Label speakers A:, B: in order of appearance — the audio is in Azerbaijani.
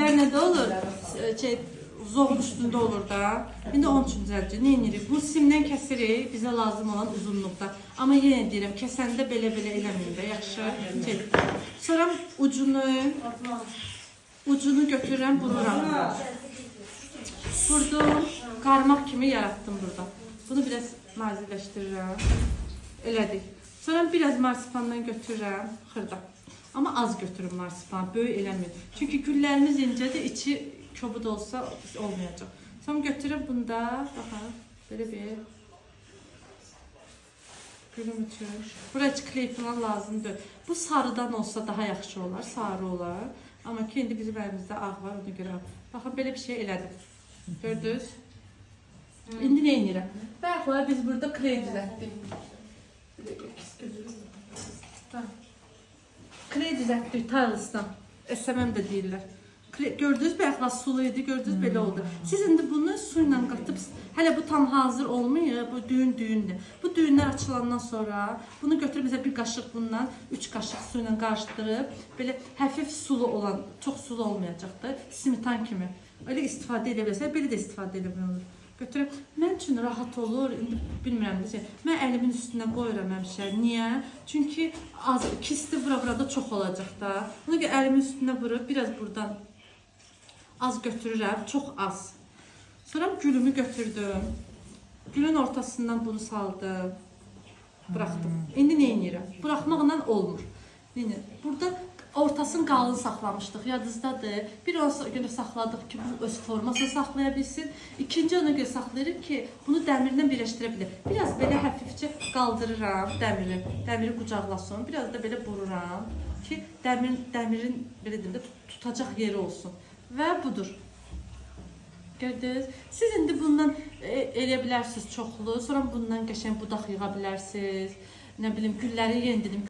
A: güllər nədə olur? Zoğun üstündə olur da. İndi onun üçün düzəltəcək. Nə edirik? Bu simdən kəsirik, bizə lazım olan uzunluqda. Amma yenə deyirəm, kəsəndə belə-belə eləməyin də, yaxşı? Sonra ucunu götürürəm, vururam. Vurdum, qarmaq kimi yaratdım burada. Bunu biraz nazikləşdirirəm. Elədik. Sonra biraz marsipandan götürürəm, xırda. Amma az götürün marsipan, böyük eləməyin. Çünki güllərimiz incədir, içi kobud olsa olmayacaq. Sonra götürüb bunda, baxın, belə bir gülüm üçün. Buraya kley falan lazımdır. Bu sarıdan olsa daha yaxşı olar, sarı olar. Amma ki, indi bizim əlimizdə ağ var, ona görə. Baxın, belə bir şey elədim. Gördünüz? İndi nə edirəm? Bayaqlar biz burada kley düzəltdik. Kley düzəltdik Tiles'dan. SMM də deyirlər. Gördünüz bayaqlar sulu idi, gördünüz belə oldu. Siz indi bunu su ilə qatıb, hələ bu tam hazır olmuyor, bu düyündür. Bu düyünlər açılandan sonra bunu götürüb mesela bir qaşıq bundan 3 qaşıq su ilə qarışdırıb, belə həfif sulu olan, çox sulu olmayacaqdır, simitan kimi. Öyle istifadə edə bilərsiniz, belə də istifadə edə bilərsiniz. Götürüb, mən üçün rahat olur, indi bilmirəm necə. Mən əlimin üstünə qoyuram həmişə. Niyə? Çünki az kisti burada çox olacaq da. Ona görə əlimin üstünə vurub biraz buradan az götürürəm, çox az. Sonra gülümü götürdüm. Gülün ortasından bunu saldım. Bıraxdım. İndi nə edirəm? Buraxmaqla olmur. Burada ortasını qalın saxlamışdıq, yadınızdadır. Bir ona görə saxladıq ki, bu öz formasını saxlaya bilsin. İkinci ona görə saxlayırıq ki, bunu dəmirlə birləşdirə bilir. Biraz belə həfifcə qaldırıram dəmiri qucaqlasın. Biraz da belə vururam ki, dəmirin belə deyim də tutacaq yeri olsun. Və budur. Gördünüz? Siz indi bundan eləyə bilərsiniz çoxlu, sonra bundan qəşəng budaq yığa bilərsiniz. Nə bilim, gülləri yenə dedim.